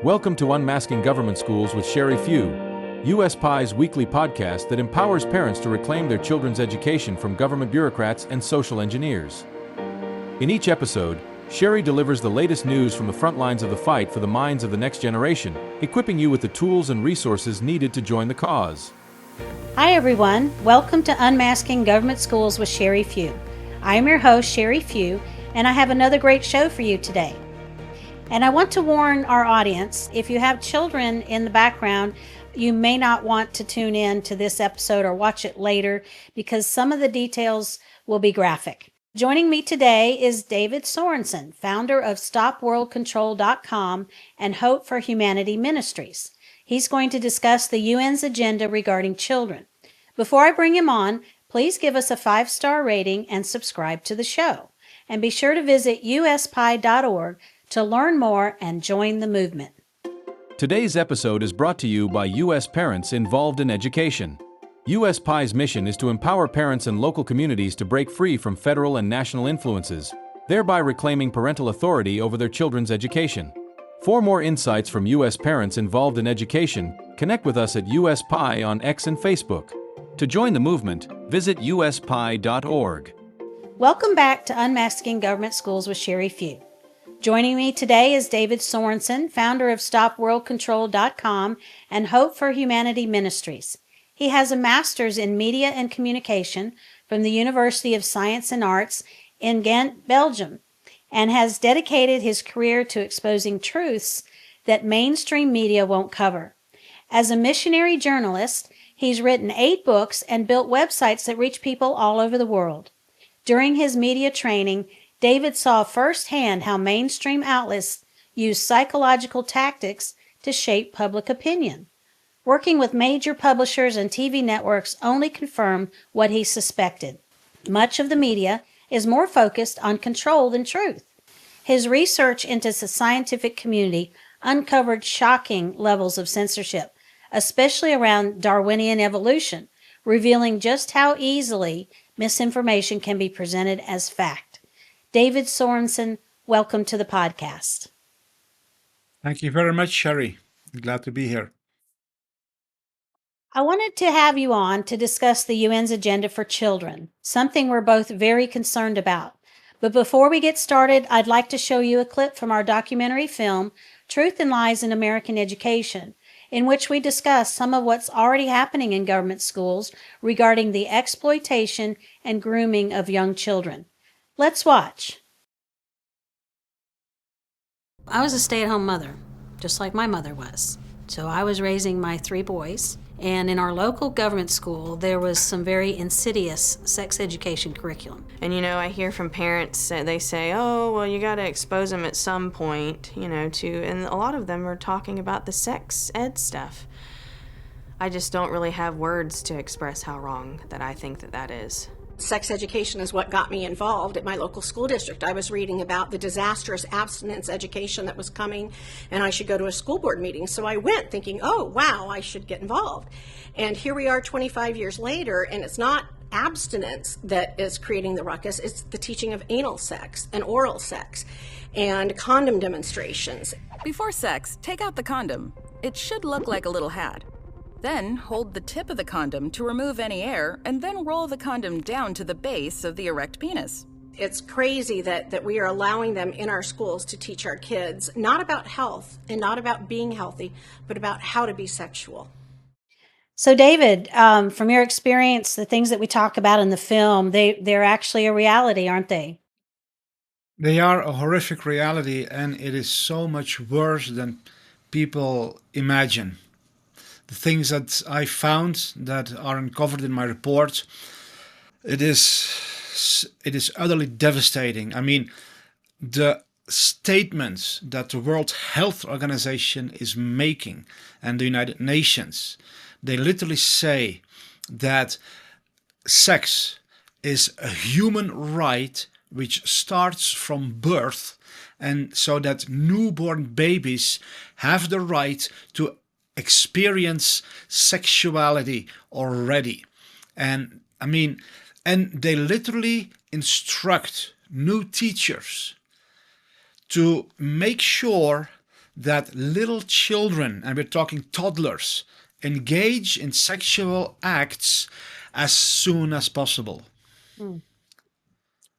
Welcome to Unmasking Government Schools with Sherry Few, US PI's weekly podcast that empowers parents to reclaim their children's education from government bureaucrats and social engineers. In each episode, Sherry delivers the latest news from the front lines of the fight for the minds of the next generation, equipping you with the tools and resources needed to join the cause. Hi everyone, welcome to Unmasking Government Schools with Sherry Few. I am your host, Sherry Few, and I have another great show for you today. And I want to warn our audience, if you have children in the background, you may not want to tune in to this episode or watch it later because some of the details will be graphic. Joining me today is David Sorensen, founder of StopWorldControl.com and Hope for Humanity Ministries. He's going to discuss the UN's agenda regarding children. Before I bring him on, please give us a 5-star rating and subscribe to the show. And be sure to visit uspie.org to learn more and join the movement. Today's episode is brought to you by U.S. parents involved in education. U.S. PI's mission is to empower parents and local communities to break free from federal and national influences, thereby reclaiming parental authority over their children's education. For more insights from U.S. parents involved in education, connect with us at US PI on X and Facebook. To join the movement, visit uspie.org. Welcome back to Unmasking Government Schools with Sherry Few. Joining me today is David Sorensen, founder of StopWorldControl.com and Hope for Humanity Ministries. He has a master's in media and communication from the University of Science and Arts in Ghent, Belgium, and has dedicated his career to exposing truths that mainstream media won't cover. As a missionary journalist, he's written 8 books and built websites that reach people all over the world. During his media training, David saw firsthand how mainstream outlets use psychological tactics to shape public opinion. Working with major publishers and TV networks only confirmed what he suspected. Much of the media is more focused on control than truth. His research into the scientific community uncovered shocking levels of censorship, especially around Darwinian evolution, revealing just how easily misinformation can be presented as fact. David Sorensen, welcome to the podcast. Thank you very much, Sherry. Glad to be here. I wanted to have you on to discuss the UN's agenda for children, something we're both very concerned about. But before we get started, I'd like to show you a clip from our documentary film, Truth and Lies in American Education, in which we discuss some of what's already happening in government schools regarding the exploitation and grooming of young children. Let's watch. I was a stay-at-home mother, just like my mother was. So I was raising my 3 boys, and in our local government school, there was some very insidious sex education curriculum. And, I hear from parents, they say, oh, well, you got to expose them at some point, and a lot of them are talking about the sex ed stuff. I just don't really have words to express how wrong that I think that is. Sex education is what got me involved at my local school district. I was reading about the disastrous abstinence education that was coming, and I should go to a school board meeting. So I went thinking, oh, wow, I should get involved. And here we are 25 years later, and it's not abstinence that is creating the ruckus. It's the teaching of anal sex and oral sex and condom demonstrations. Before sex, take out the condom. It should look like a little hat. Then hold the tip of the condom to remove any air, and then roll the condom down to the base of the erect penis. It's crazy that we are allowing them in our schools to teach our kids not about health and not about being healthy, but about how to be sexual. So David, from your experience, the things that we talk about in the film, they're actually a reality, aren't they? They are a horrific reality, and it is so much worse than people imagine. The things that I found that are uncovered in my report, it is utterly devastating. I mean, the statements that the World Health Organization is making and the United Nations, they literally say that sex is a human right which starts from birth, and so that newborn babies have the right to experience sexuality already. And they literally instruct new teachers to make sure that little children, and we're talking toddlers, engage in sexual acts as soon as possible.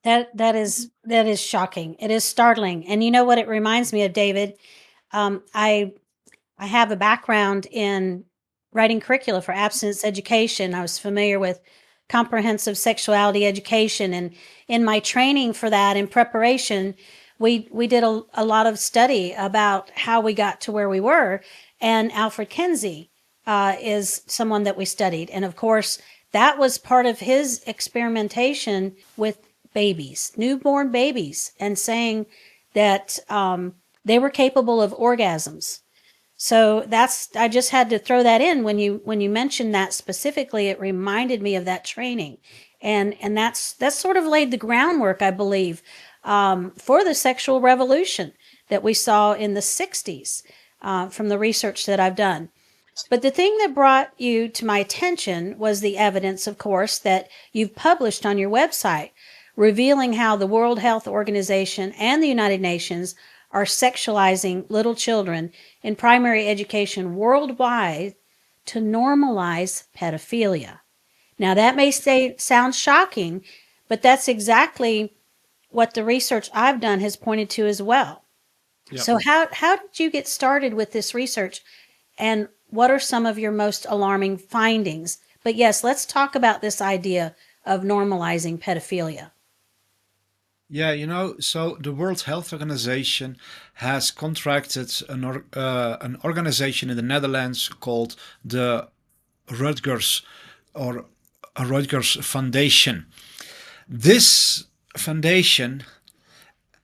That is shocking. It is startling. And you know what it reminds me of, David? I have a background in writing curricula for abstinence education. I was familiar with comprehensive sexuality education, and in my training for that, in preparation, we did a lot of study about how we got to where we were. And Alfred Kinsey is someone that we studied, and of course that was part of his experimentation with babies, newborn babies, and saying that they were capable of orgasms. So I just had to throw that in when you mentioned that specifically. It reminded me of that training, and that's sort of laid the groundwork, I believe, for the sexual revolution that we saw in the 60s from the research that I've done. But the thing that brought you to my attention was the evidence, of course, that you've published on your website, revealing how the World Health Organization and the United Nations are sexualizing little children in primary education worldwide to normalize pedophilia. Now, that may sound shocking, but that's exactly what the research I've done has pointed to as well. Yep. So how did you get started with this research, and what are some of your most alarming findings? But yes, let's talk about this idea of normalizing pedophilia. Yeah, so the World Health Organization has contracted an organization in the Netherlands called the Rutgers Foundation. This foundation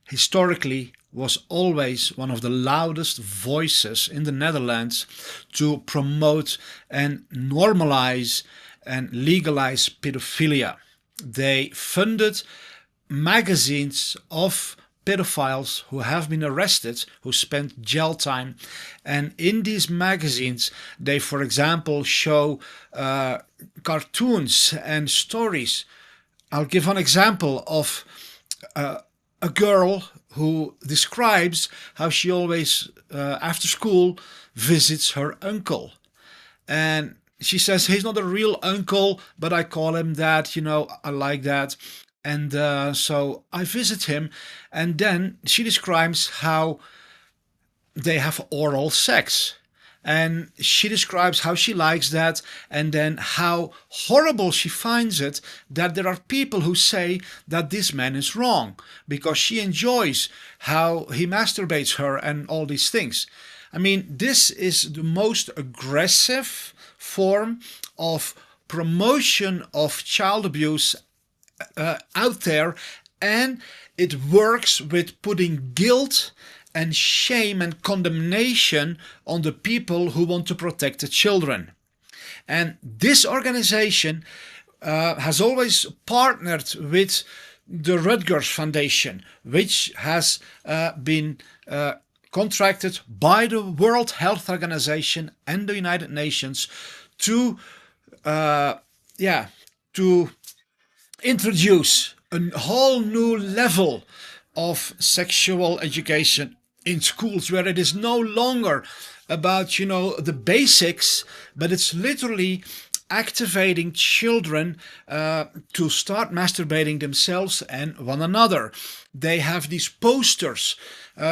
historically was always one of the loudest voices in the Netherlands to promote and normalize and legalize pedophilia. They funded magazines of pedophiles who have been arrested, who spent jail time, and in these magazines they, for example, show cartoons and stories. I'll give an example of a girl who describes how she always after school visits her uncle, and she says he's not a real uncle, but I call him that, I like that. And so I visit him, and then she describes how they have oral sex. And she describes how she likes that, and then how horrible she finds it that there are people who say that this man is wrong because she enjoys how he masturbates her and all these things. I mean, this is the most aggressive form of promotion of child abuse out there, and it works with putting guilt and shame and condemnation on the people who want to protect the children. And this organization has always partnered with the Rutgers Foundation, which has been contracted by the World Health Organization and the United Nations to introduce a whole new level of sexual education in schools, where it is no longer about, the basics, but it's literally activating children to start masturbating themselves and one another. They have these posters,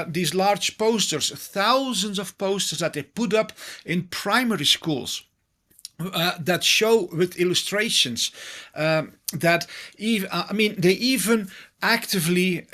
these large posters, thousands of posters that they put up in primary schools. That show with illustrations that they even actively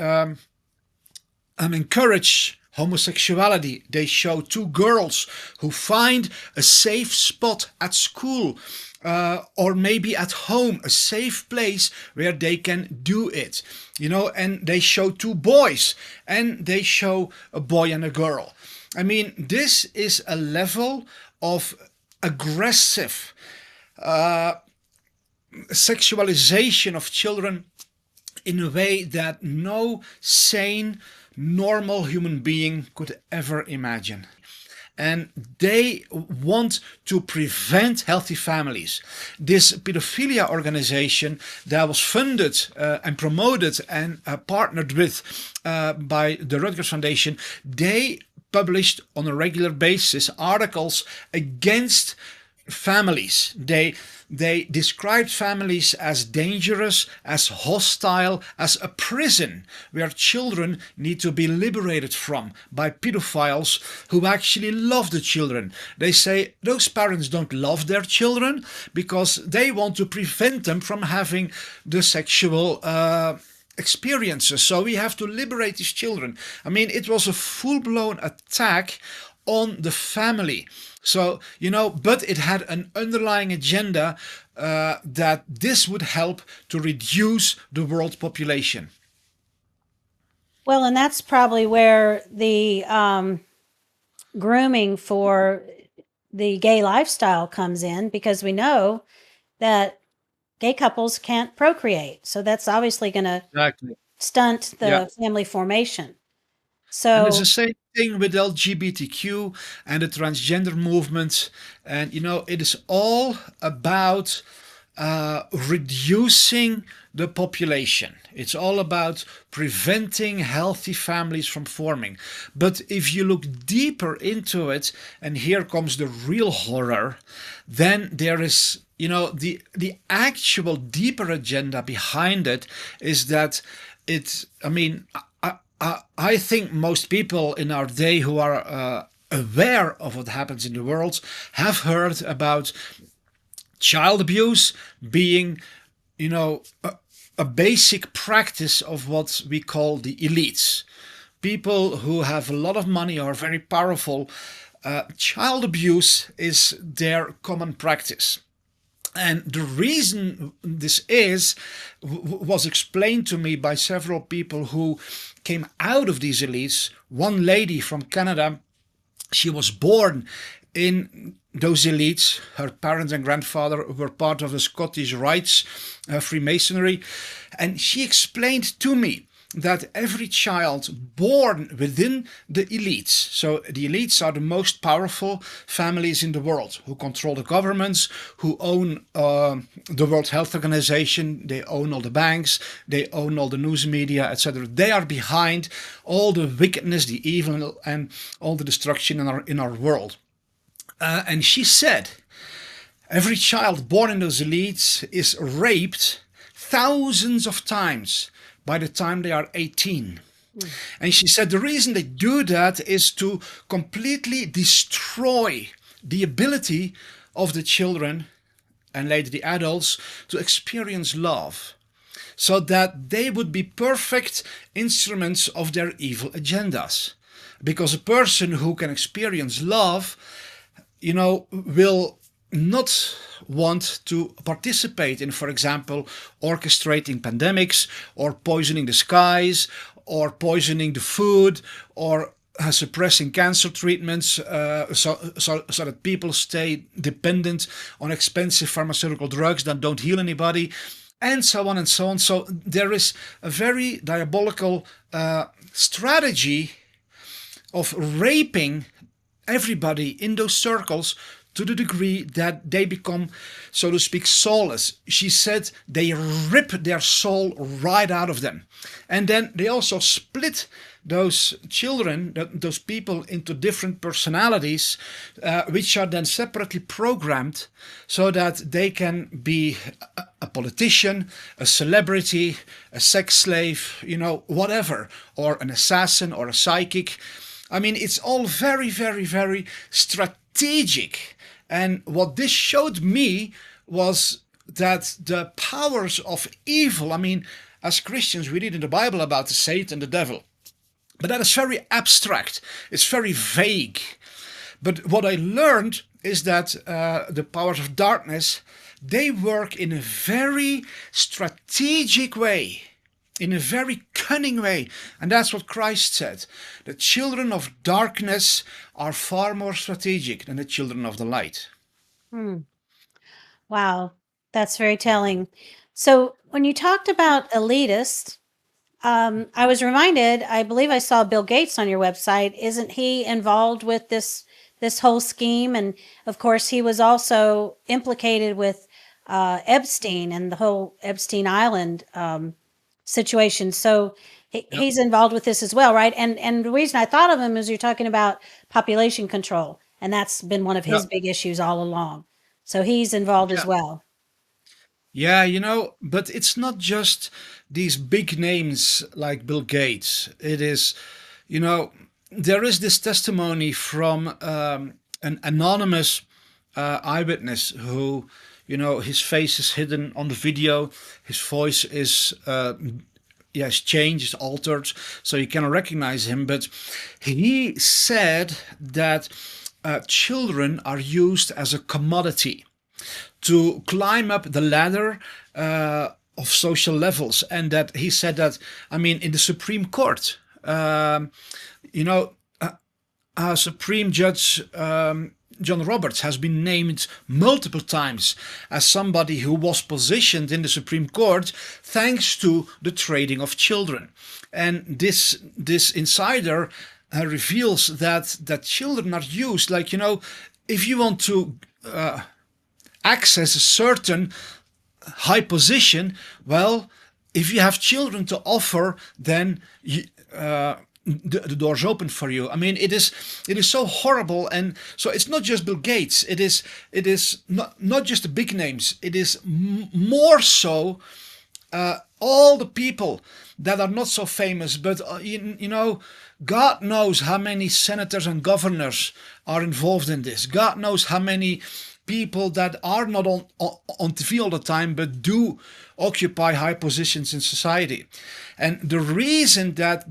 encourage homosexuality. They show two girls who find a safe spot at school or maybe at home, a safe place where they can do it, and they show two boys and they show a boy and a girl. I mean, this is a level of aggressive sexualization of children in a way that no sane, normal human being could ever imagine. And they want to prevent healthy families. This pedophilia organization that was funded and promoted and partnered with by the Rutgers Foundation, they published on a regular basis articles against families. They described families as dangerous, as hostile, as a prison where children need to be liberated from by pedophiles who actually love the children. They say those parents don't love their children because they want to prevent them from having the sexual experiences. So we have to liberate these children. I mean, it was a full-blown attack on the family. So, but it had an underlying agenda that this would help to reduce the world population. Well, and that's probably where the grooming for the gay lifestyle comes in, because we know that gay couples can't procreate. So that's obviously going to stunt the family formation. So, and it's the same thing with LGBTQ and the transgender movement. And, it is all about reducing the population. It's all about preventing healthy families from forming. But if you look deeper into it, and here comes the real horror, then there is, the actual deeper agenda behind it is that I think most people in our day who are aware of what happens in the world have heard about child abuse being, a basic practice of what we call the elites. People who have a lot of money or are very powerful, child abuse is their common practice. And the reason this was explained to me by several people who came out of these elites. One lady from Canada, she was born in those elites. Her parents and grandfather were part of the Scottish Rites, Freemasonry. And she explained to me that every child born within the elites, so the elites are the most powerful families in the world, who control the governments, who own the World Health Organization, they own all the banks, they own all the news media, etc. They are behind all the wickedness, the evil, and all the destruction in our world. And she said, every child born in those elites is raped thousands of times by the time they are 18. And she said the reason they do that is to completely destroy the ability of the children and later the adults to experience love, so that they would be perfect instruments of their evil agendas. Because a person who can experience love, will not want to participate in, for example, orchestrating pandemics or poisoning the skies or poisoning the food or suppressing cancer treatments so that people stay dependent on expensive pharmaceutical drugs that don't heal anybody, and so on and so on. So there is a very diabolical strategy of raping everybody in those circles to the degree that they become, so to speak, soulless. She said they rip their soul right out of them. And then they also split those children, those people, into different personalities, which are then separately programmed so that they can be a politician, a celebrity, a sex slave, whatever, or an assassin or a psychic. I mean, it's all very, very, very strategic. And what this showed me was that the powers of evil, as Christians, we read in the Bible about the Satan, the devil. But that is very abstract. It's very vague. But what I learned is that the powers of darkness, they work in a very strategic way, in a very cunning way. And that's what Christ said. The children of darkness are far more strategic than the children of the light. Wow, that's very telling. So when you talked about elitist, I was reminded, I believe I saw Bill Gates on your website. Isn't he involved with this whole scheme? And of course, he was also implicated with Epstein and the whole Epstein Island situation. So He's involved with this as well, right? And the reason I thought of him is you're talking about population control, and that's been one of his big issues all along. So he's involved as Yeah. well. Yeah, but it's not just these big names like Bill Gates. It is, there is this testimony from an anonymous eyewitness who, his face is hidden on the video, his voice is has changed, is altered, so you cannot recognize him. But he said that children are used as a commodity to climb up the ladder of social levels, and that he said that, in the Supreme Court, Supreme Judge John Roberts has been named multiple times as somebody who was positioned in the Supreme Court thanks to the trading of children. And this insider reveals that children are used, like, if you want to access a certain high position, well, if you have children to offer, then the door's open for you. It is so horrible. And so it's not just Bill Gates. It is not just the big names. It is more so all the people that are not so famous, but God knows how many senators and governors are involved in this. God knows how many people that are not on TV all the time, but do occupy high positions in society. And the reason that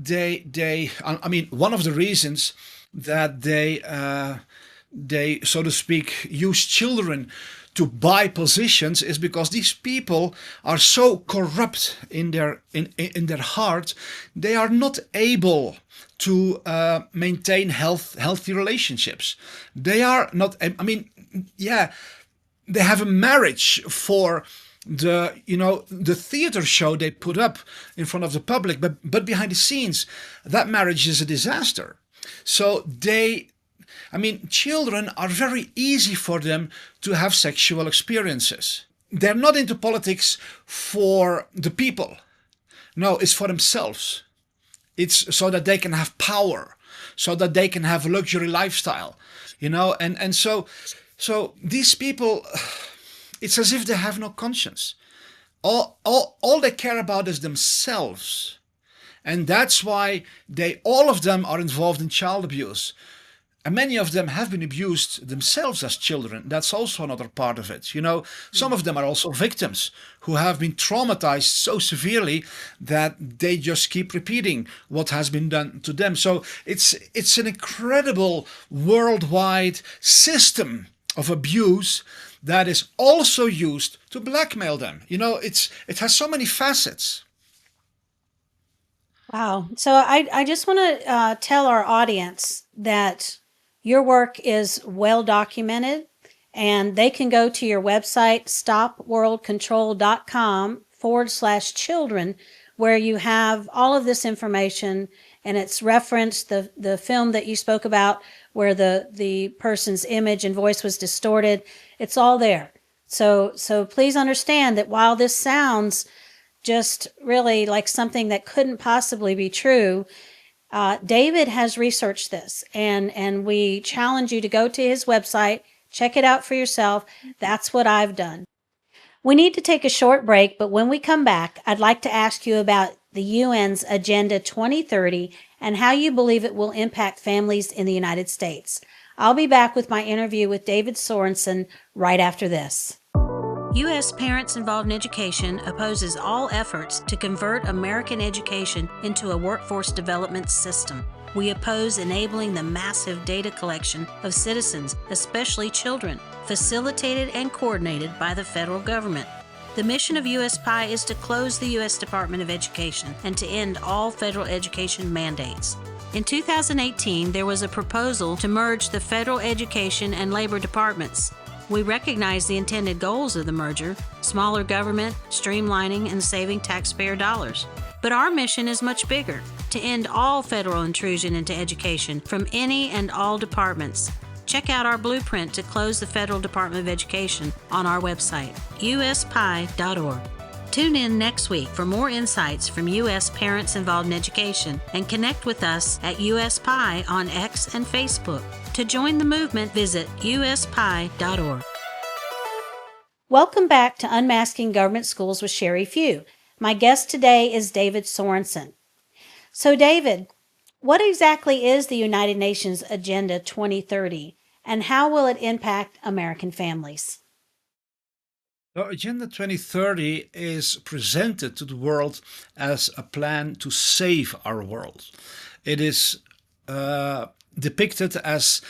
one of the reasons that they, so to speak, use children to buy positions is because these people are so corrupt in their heart, they are not able to maintain healthy relationships. They are not. They have a marriage for the theater show they put up in front of the public, but behind the scenes, that marriage is a disaster. So children are very easy for them to have sexual experiences. They're not into politics for the people. No, it's for themselves. It's so that they can have power, so that they can have a luxury lifestyle, and so these people, it's as if they have no conscience. All they care about is themselves. And that's why all of them are involved in child abuse. And many of them have been abused themselves as children. That's also another part of it. Some of them are also victims who have been traumatized so severely that they just keep repeating what has been done to them. So it's an incredible worldwide system of abuse that is also used to blackmail them. It has so many facets. Wow. So I just want to tell our audience that your work is well documented, and they can go to your website, stopworldcontrol.com/children, where you have all of this information, and it's referenced the film that you spoke about where the person's image and voice was distorted. It's all there. So please understand that while this sounds just really like something that couldn't possibly be true, David has researched this, and we challenge you to go to his website, check it out for yourself. That's what I've done. We need to take a short break, but when we come back, I'd like to ask you about the UN's Agenda 2030 and how you believe it will impact families in the United States. I'll be back with my interview with David Sorensen right after this. U.S. Parents Involved in Education opposes all efforts to convert American education into a workforce development system. We oppose enabling the massive data collection of citizens, especially children, facilitated and coordinated by the federal government. The mission of USPI is to close the U.S. Department of Education and to end all federal education mandates. In 2018, there was a proposal to merge the federal education and labor departments. We recognize the intended goals of the merger: smaller government, streamlining, and saving taxpayer dollars. But our mission is much bigger: to end all federal intrusion into education from any and all departments. Check out our blueprint to close the Federal Department of Education on our website, uspi.org. Tune in next week for more insights from U.S. parents involved in education, and connect with us at USPI on X and Facebook. To join the movement, visit uspie.org. Welcome back to Unmasking Government Schools with Sherry Few. My guest today is David Sorensen. So David, what exactly is the United Nations Agenda 2030, and how will it impact American families? So Agenda 2030 is presented to the world as a plan to save our world. It is depicted as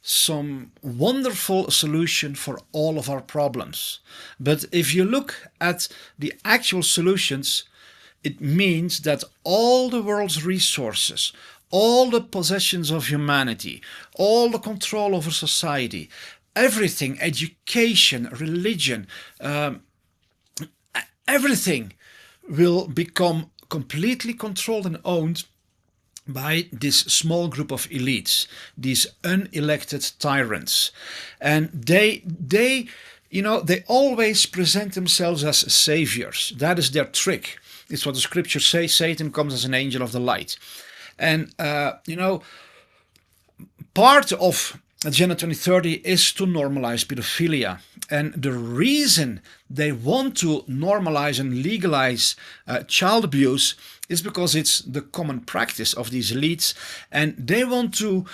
some wonderful solution for all of our problems. But if you look at the actual solutions, it means that all the world's resources, all the possessions of humanity, all the control over society, everything, education, religion, everything will become completely controlled and owned by this small group of elites, these unelected tyrants. And they always present themselves as saviors. That is their trick. It's what the scriptures say. Satan comes as an angel of the light. And, part of Agenda 2030 is to normalize pedophilia. And the reason they want to normalize and legalize child abuse is because it's the common practice of these elites, and they want to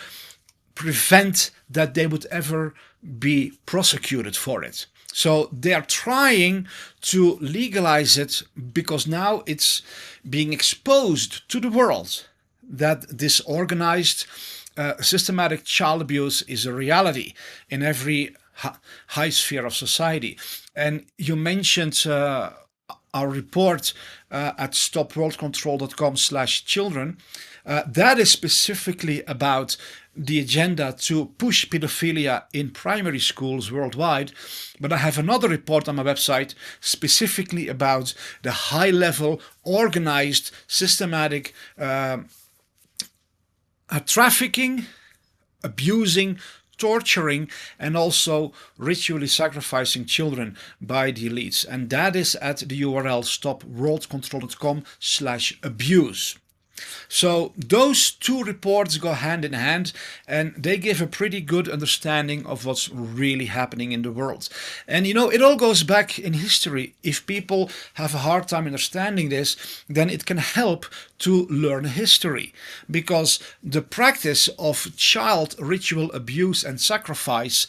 prevent that they would ever be prosecuted for it. So they are trying to legalize it because now it's being exposed to the world that this organized systematic child abuse is a reality in every high sphere of society. And you mentioned our report at stopworldcontrol.com/children. That is specifically about the agenda to push pedophilia in primary schools worldwide. But I have another report on my website specifically about the high-level, organized, systematic trafficking, abusing, torturing, and also ritually sacrificing children by the elites. And that is at the URL stopworldcontrol.com/abuse. So those two reports go hand in hand, and they give a pretty good understanding of what's really happening in the world. And it all goes back in history. If people have a hard time understanding this, then it can help to learn history, because the practice of child ritual abuse and sacrifice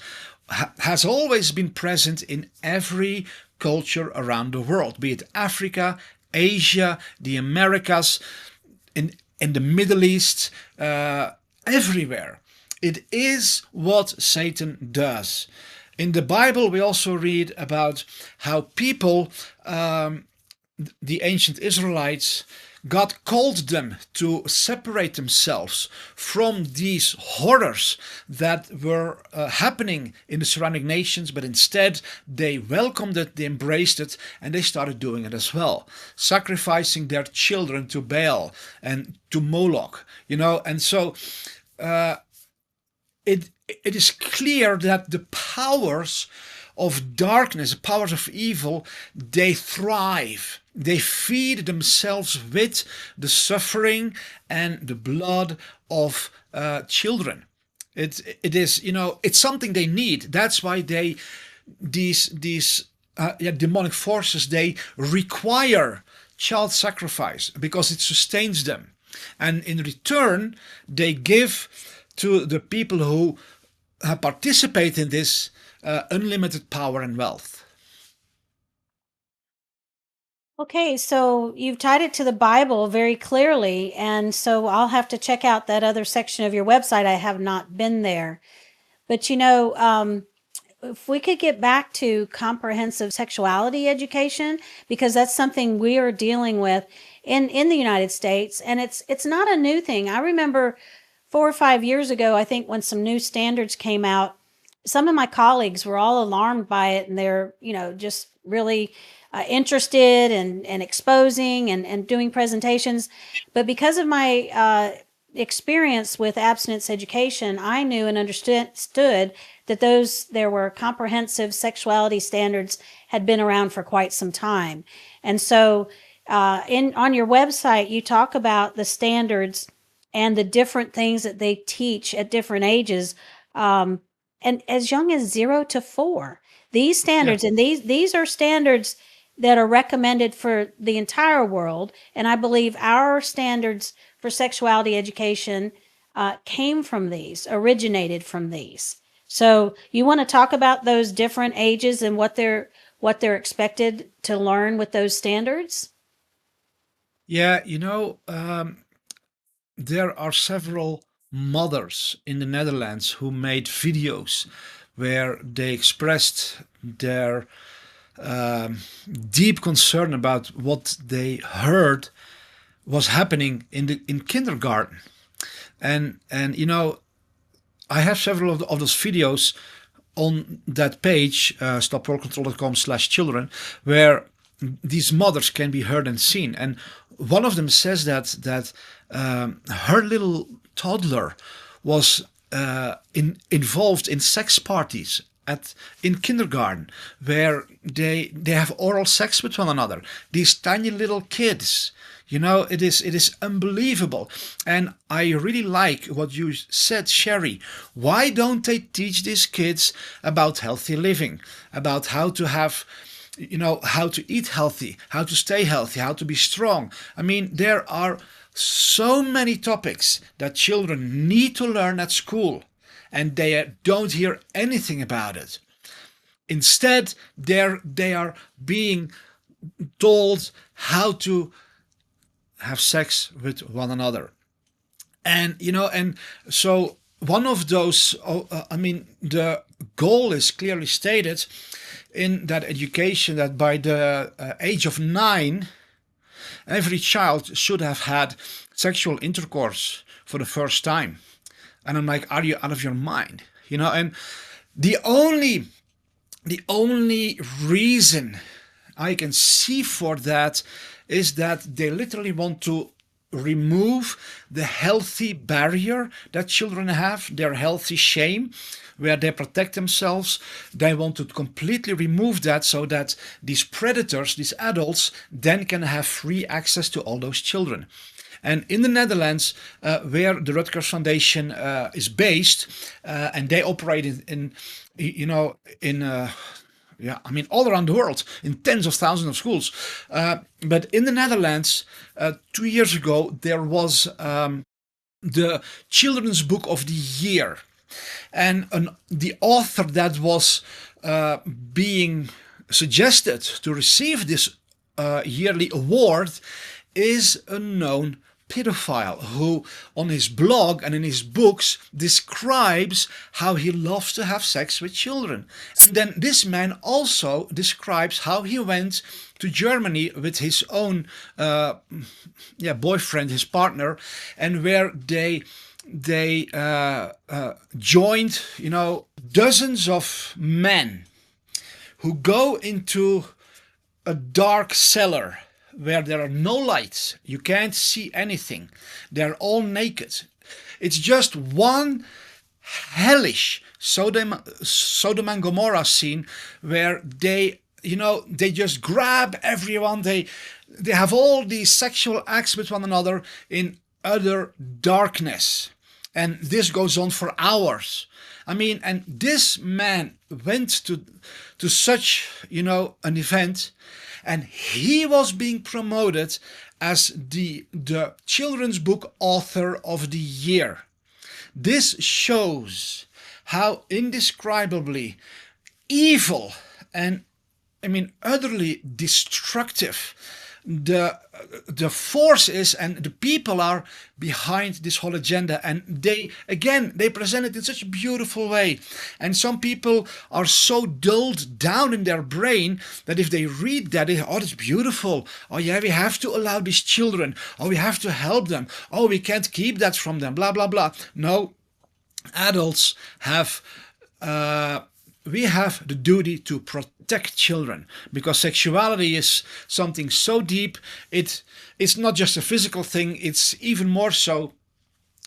has always been present in every culture around the world, be it Africa, Asia, the Americas, in the Middle East, everywhere. It is what Satan does. In the Bible, we also read about how people, the ancient Israelites, God called them to separate themselves from these horrors that were happening in the surrounding nations, but instead they welcomed it, they embraced it, and they started doing it as well, sacrificing their children to Baal and to Moloch, and so it is clear that the powers of darkness, the powers of evil, they thrive. They feed themselves with the suffering and the blood of children. It is, it's something they need. That's why these demonic forces, they require child sacrifice, because it sustains them. And in return, they give to the people who participate in this unlimited power and wealth. Okay, so you've tied it to the Bible very clearly, and so I'll have to check out that other section of your website. I have not been there. But if we could get back to comprehensive sexuality education, because that's something we are dealing with in the United States, and it's not a new thing. I remember 4 or 5 years ago, I think, when some new standards came out, some of my colleagues were all alarmed by it, and they're, just really interested and exposing and doing presentations. But because of my experience with abstinence education, I knew and understood that there were comprehensive sexuality standards had been around for quite some time. And so on your website, you talk about the standards and the different things that they teach at different ages, and as young as 0 to 4. These standards, and these are standards that are recommended for the entire world. And I believe our standards for sexuality education came from these, originated from these. So you want to talk about those different ages and what they're expected to learn with those standards? Yeah, there are several mothers in the Netherlands who made videos where they expressed their deep concern about what they heard was happening in kindergarten. And I have several of those videos on that page, stopworldcontrol.com/children, where these mothers can be heard and seen. And one of them says that her little toddler was involved in sex parties in kindergarten, where they have oral sex with one another. These tiny little kids, it is unbelievable. And I really like what you said, Sherry. Why don't they teach these kids about healthy living, about how to have, how to eat healthy, how to stay healthy, how to be strong? I mean, there are so many topics that children need to learn at school, and they don't hear anything about it. Instead, they are being told how to have sex with one another. And, and so one of those, the goal is clearly stated in that education that by the age of 9, every child should have had sexual intercourse for the first time. And I'm like, are you out of your mind? And the only reason I can see for that is that they literally want to remove the healthy barrier that children have, their healthy shame, where they protect themselves. They want to completely remove that so that these predators, these adults, then can have free access to all those children. And in the Netherlands, where the Rutgers Foundation is based, and they operate all around the world, in tens of thousands of schools. But in the Netherlands, 2 years ago, there was the Children's Book of the Year. And the author that was being suggested to receive this yearly award is a known pedophile who on his blog and in his books describes how he loves to have sex with children. And then this man also describes how he went to Germany with his own boyfriend, his partner, and where they joined, dozens of men who go into a dark cellar where there are no lights, you can't see anything, they're all naked. It's just one hellish Sodom and Gomorrah scene where they just grab everyone, they have all these sexual acts with one another in utter darkness. And this goes on for hours. And this man went to such, an event, and he was being promoted as the children's book author of the year. This shows how indescribably evil and, utterly destructive the force is, and the people are behind this whole agenda. And they present it in such a beautiful way. And some people are so dulled down in their brain that if they read that, it's beautiful. Oh yeah, we have to allow these children. Oh, we have to help them. Oh, we can't keep that from them. Blah, blah, blah. No, adults have... we have the duty to protect children, because sexuality is something so deep. It's not just a physical thing. It's even more so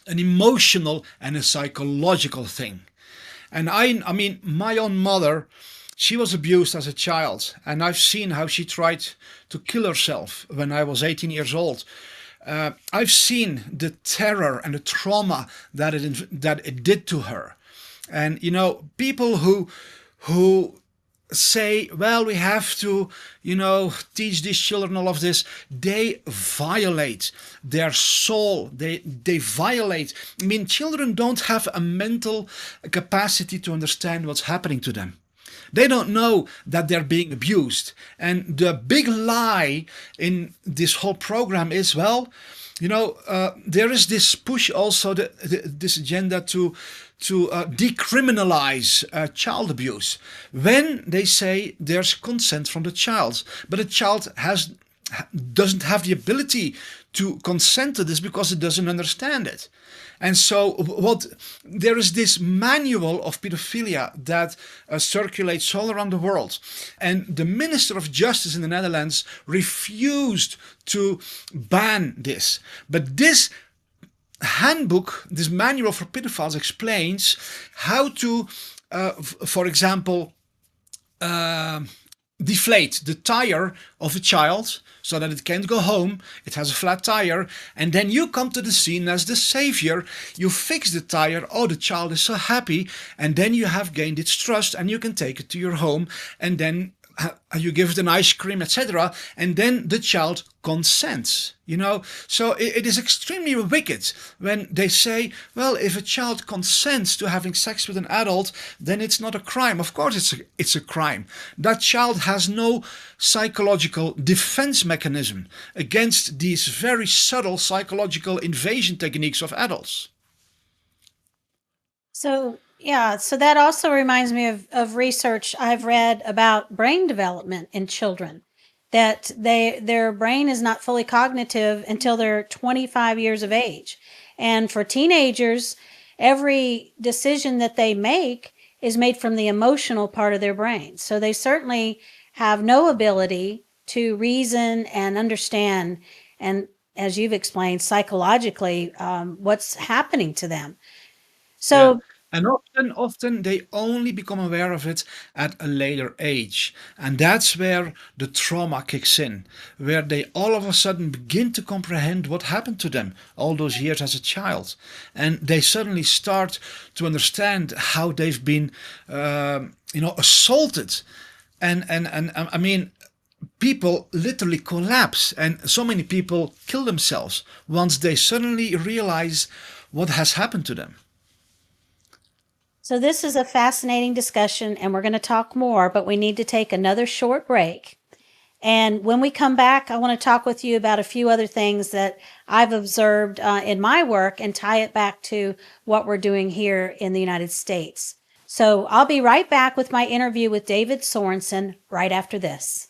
an emotional and a psychological thing. And I mean, my own mother, she was abused as a child, and I've seen how she tried to kill herself when I was 18 years old. I've seen the terror and the trauma that it did to her. And you know, people who say, well, we have to, you know, teach these children all of this, they violate their soul. They violate. I mean, children don't have a mental capacity to understand what's happening to them. They don't know that they're being abused. And the big lie in this whole program is, well, you know, there is this push also, this agenda to decriminalize child abuse, when they say there's consent from the child, but a child doesn't have the ability to consent to this because it doesn't understand it. And so there is this manual of pedophilia that circulates all around the world. And the Minister of Justice in the Netherlands refused to ban this. But this handbook, this manual for pedophiles, explains how to, for example, deflate the tire of a child so that it can't go home. It has a flat tire, and then you come to the scene as the savior. You fix the tire. Oh, the child is so happy, and then you have gained its trust, and you can take it to your home, and then you give it an ice cream, etc., and then the child consents, you know. So it is extremely wicked when they say, well, if a child consents to having sex with an adult, then it's not a crime. Of course it's a crime. That child has no psychological defense mechanism against these very subtle psychological invasion techniques of adults. So, yeah, so that also reminds me of research I've read about brain development in children, that their brain is not fully cognitive until they're 25 years of age. And for teenagers, every decision that they make is made from the emotional part of their brain. So they certainly have no ability to reason and understand, and as you've explained, psychologically, what's happening to them. So, Yeah. And often they only become aware of it at a later age. And that's where the trauma kicks in, where they all of a sudden begin to comprehend what happened to them all those years as a child. And they suddenly start to understand how they've been, assaulted. And I mean, people literally collapse, and so many people kill themselves once they suddenly realize what has happened to them. So this is a fascinating discussion, and we're going to talk more, but we need to take another short break. And when we come back, I want to talk with you about a few other things that I've observed in my work and tie it back to what we're doing here in the United States. So I'll be right back with my interview with David Sorensen right after this.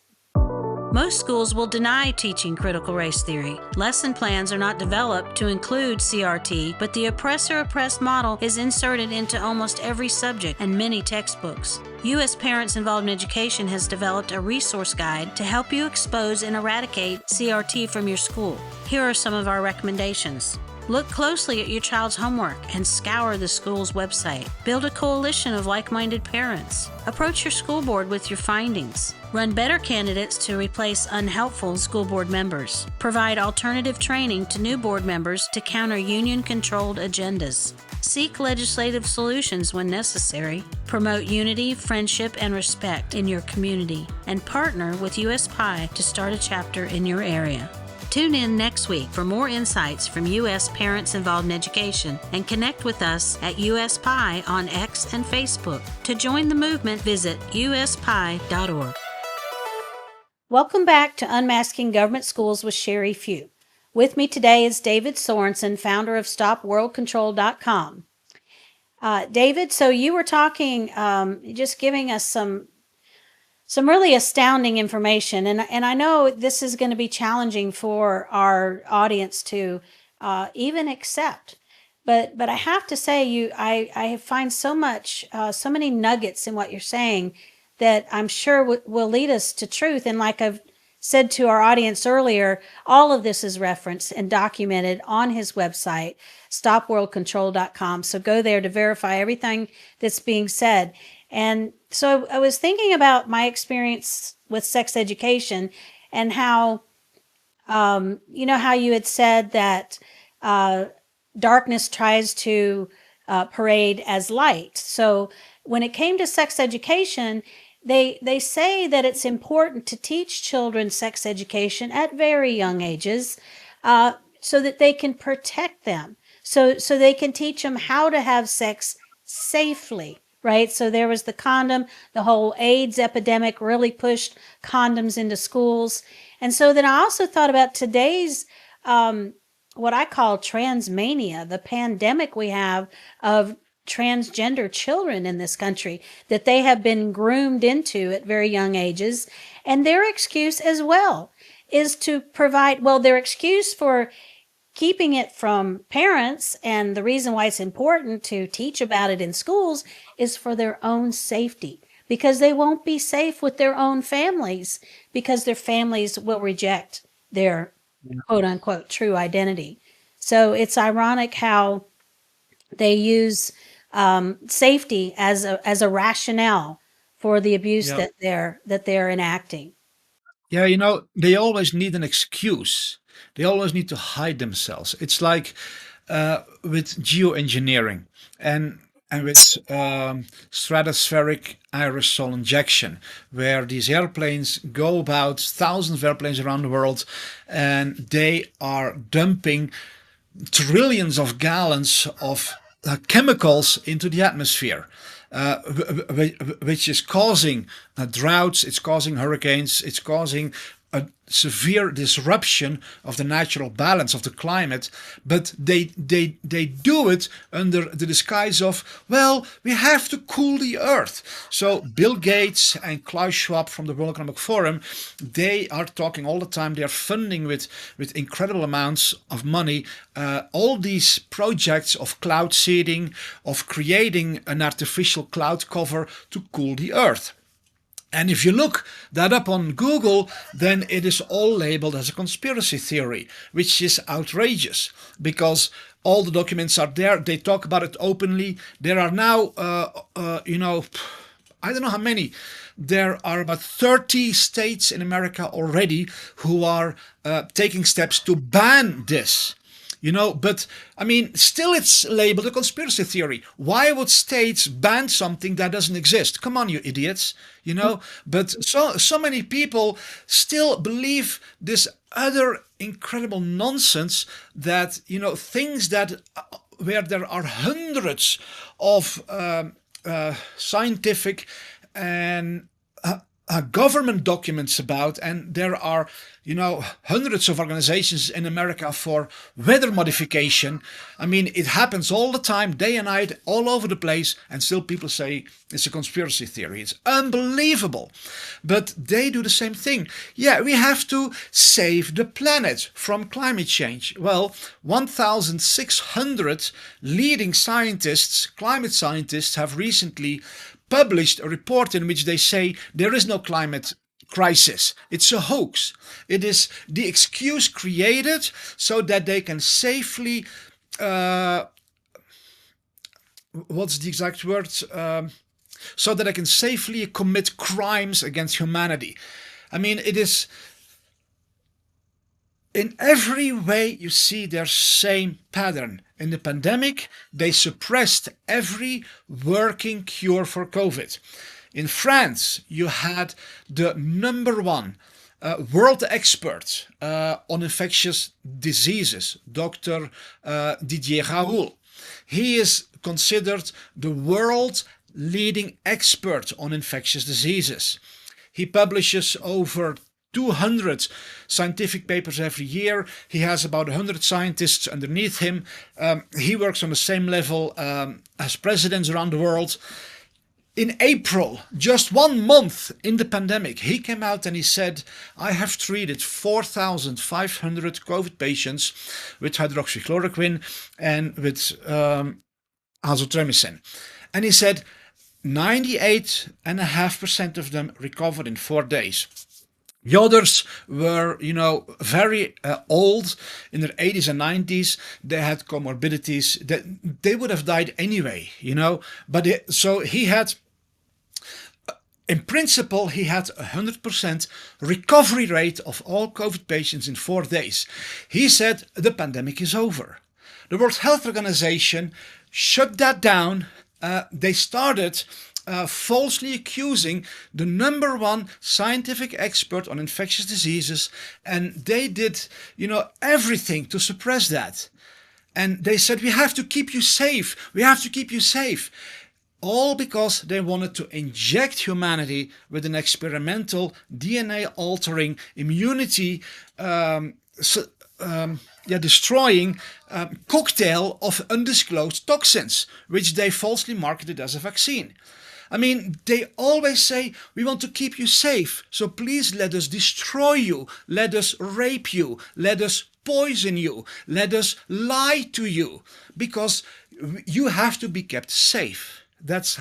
Most schools will deny teaching critical race theory. Lesson plans are not developed to include CRT, but the oppressor-oppressed model is inserted into almost every subject and many textbooks. U.S. Parents Involved in Education has developed a resource guide to help you expose and eradicate CRT from your school. Here are some of our recommendations. Look closely at your child's homework and scour the school's website. Build a coalition of like-minded parents. Approach your school board with your findings. Run better candidates to replace unhelpful school board members. Provide alternative training to new board members to counter union-controlled agendas. Seek legislative solutions when necessary. Promote unity, friendship, and respect in your community. And partner with US PI to start a chapter in your area. Tune in next week for more insights from U.S. Parents Involved in Education, and connect with us at USPI on X and Facebook. To join the movement, visit uspie.org. Welcome back to Unmasking Government Schools with Sherry Few. With me today is David Sorensen, founder of StopWorldControl.com. David, so you were talking, just giving us some really astounding information. And I know this is going to be challenging for our audience to even accept. But I have to say, I find so many nuggets in what you're saying that I'm sure will lead us to truth. And like I've said to our audience earlier, all of this is referenced and documented on his website, stopworldcontrol.com. So go there to verify everything that's being said. And so I was thinking about my experience with sex education and how, how you had said that darkness tries to parade as light. So when it came to sex education, they say that it's important to teach children sex education at very young ages, so that they can protect them. So they can teach them how to have sex safely, right? So there was the condom. The whole AIDS epidemic really pushed condoms into schools. And so then I also thought about today's what I call transmania, the pandemic we have of transgender children in this country that they have been groomed into at very young ages. And their excuse as well is to provide, well, their excuse for keeping it from parents and the reason why it's important to teach about it in schools is for their own safety, because they won't be safe with their own families because their families will reject their quote unquote true identity. So it's ironic how they use safety as a rationale for the abuse Yeah. that they're enacting. Yeah, they always need an excuse. They always need to hide themselves. It's like with geoengineering and with stratospheric aerosol injection, where these airplanes go about thousands of airplanes around the world, and they are dumping trillions of gallons of chemicals into the atmosphere, which is causing droughts, it's causing hurricanes, it's causing a severe disruption of the natural balance of the climate. But they do it under the disguise of, well, we have to cool the earth. So Bill Gates and Klaus Schwab from the World Economic Forum, they are talking all the time. They are funding with incredible amounts of money all these projects of cloud seeding, of creating an artificial cloud cover to cool the earth. And if you look that up on Google, then it is all labeled as a conspiracy theory, which is outrageous because all the documents are there. They talk about it openly. There are now, I don't know how many. There are about 30 states in America already who are taking steps to ban this. But I mean, still it's labeled a conspiracy theory. Why would states ban something that doesn't exist? Come on, you idiots, But so many people still believe this other incredible nonsense that, things that where there are hundreds of scientific and government documents about, and there are hundreds of organizations in America for weather modification. I mean, it happens all the time, day and night, all over the place, and still people say it's a conspiracy theory. It's unbelievable. But they do the same thing. Yeah, we have to save the planet from climate change. Well, 1,600 leading scientists, climate scientists, have recently published a report in which they say there is no climate crisis. It's a hoax. It is the excuse created so that they can safely, what's the exact word? So that they can safely commit crimes against humanity. I mean, it is in every way you see their same pattern. In the pandemic, they suppressed every working cure for COVID. In France, you had the number one world expert on infectious diseases, Dr. Didier Raoult. He is considered the world leading expert on infectious diseases. He publishes over 200 scientific papers every year. He has about 100 scientists underneath him. He works on the same level as presidents around the world. In April, just 1 month in the pandemic, he came out and he said, I have treated 4,500 COVID patients with hydroxychloroquine and with azithromycin. And he said 98.5% of them recovered in 4 days. The others were, very old, in their 80s and 90s. They had comorbidities that they would have died anyway, But so he had, in principle, he had 100% recovery rate of all COVID patients in 4 days. He said the pandemic is over. The World Health Organization shut that down. They started falsely accusing the number one scientific expert on infectious diseases, and they did, everything to suppress that. And they said, we have to keep you safe. We have to keep you safe. All because they wanted to inject humanity with an experimental DNA-altering immunity destroying cocktail of undisclosed toxins, which they falsely marketed as a vaccine. I mean, they always say, we want to keep you safe, so please let us destroy you, let us rape you, let us poison you, let us lie to you, because you have to be kept safe. That's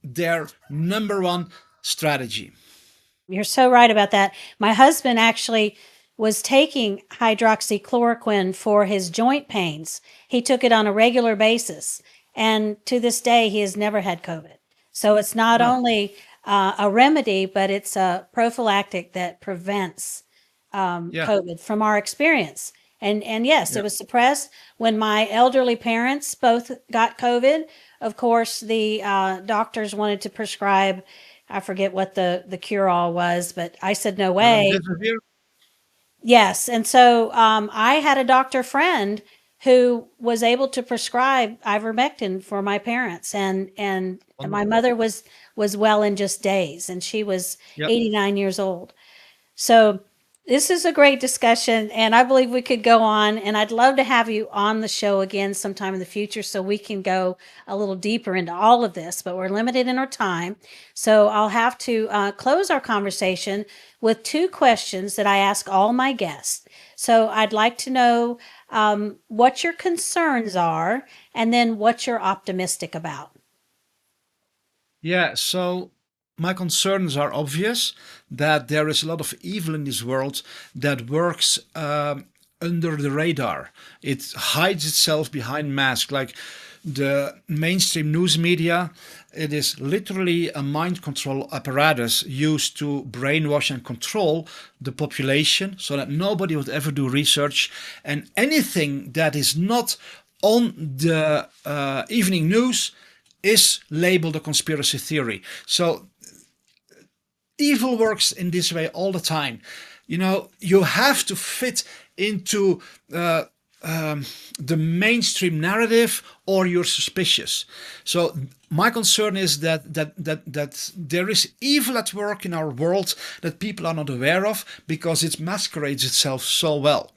their number one strategy. You're so right about that. My husband actually was taking hydroxychloroquine for his joint pains. He took it on a regular basis, and to this day, he has never had COVID. So it's not only a remedy, but it's a prophylactic that prevents COVID from our experience. And yes, it was suppressed. When my elderly parents both got COVID, of course, the doctors wanted to prescribe, I forget what the cure-all was, but I said, no way. Yes. And so I had a doctor friend who was able to prescribe ivermectin for my parents. And my mother was well in just days, and she was 89 years old. So this is a great discussion, and I believe we could go on, and I'd love to have you on the show again sometime in the future so we can go a little deeper into all of this, but we're limited in our time. So I'll have to close our conversation with 2 questions that I ask all my guests. So I'd like to know what your concerns are, and then what you're optimistic about. Yeah, so my concerns are obvious, that there is a lot of evil in this world that works under the radar. It hides itself behind masks, like the mainstream news media. It is literally a mind control apparatus used to brainwash and control the population so that nobody would ever do research, and anything that is not on the evening news is labeled a conspiracy theory. So evil works in this way all the time. You have to fit into the mainstream narrative, or you're suspicious. So my concern is that there is evil at work in our world that people are not aware of, because it masquerades itself so well.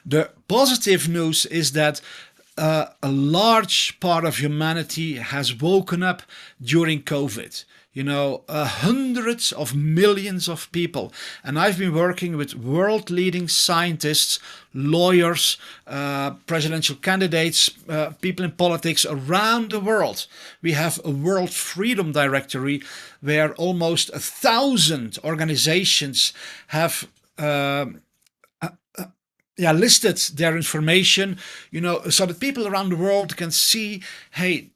The positive news is that a large part of humanity has woken up during COVID. Hundreds of millions of people. And I've been working with world-leading scientists, lawyers, presidential candidates, people in politics around the world. We have a World Freedom Directory where almost 1,000 organizations have listed their information, so that people around the world can see, hey,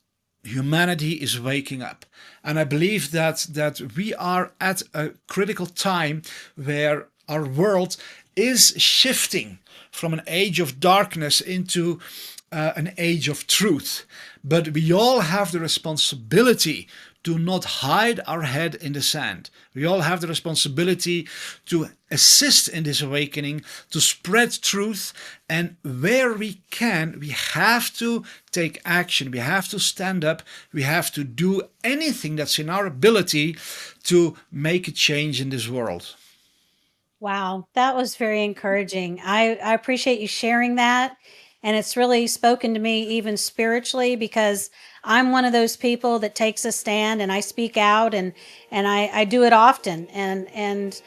humanity is waking up. And I believe that we are at a critical time where our world is shifting from an age of darkness into an age of truth. But we all have the responsibility to not hide our head in the sand. We all have the responsibility to assist in this awakening, to spread truth, and where we can, we have to take action. We have to stand up. We have to do anything that's in our ability to make a change in this world. Wow, that was very encouraging. I appreciate you sharing that. And it's really spoken to me even spiritually, because I'm one of those people that takes a stand and I speak out, and I do it often. And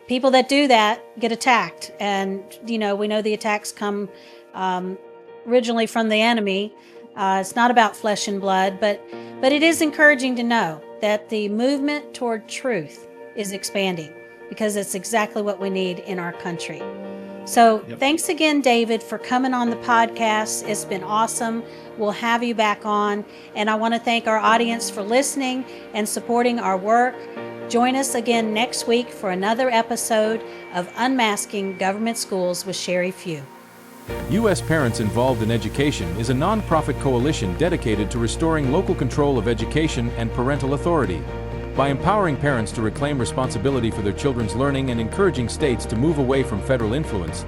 people that do that get attacked. And, we know the attacks come originally from the enemy. It's not about flesh and blood, but it is encouraging to know that the movement toward truth is expanding. because it's exactly what we need in our country. So thanks again, David, for coming on the podcast. It's been awesome. We'll have you back on. And I want to thank our audience for listening and supporting our work. Join us again next week for another episode of Unmasking Government Schools with Sherry Few. U.S. Parents Involved in Education is a nonprofit coalition dedicated to restoring local control of education and parental authority. By empowering parents to reclaim responsibility for their children's learning and encouraging states to move away from federal influence,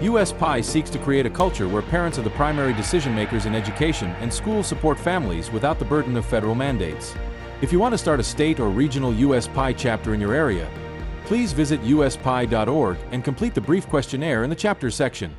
U.S. PI seeks to create a culture where parents are the primary decision makers in education and schools support families without the burden of federal mandates. If you want to start a state or regional U.S. PI chapter in your area, please visit uspi.org and complete the brief questionnaire in the chapters section.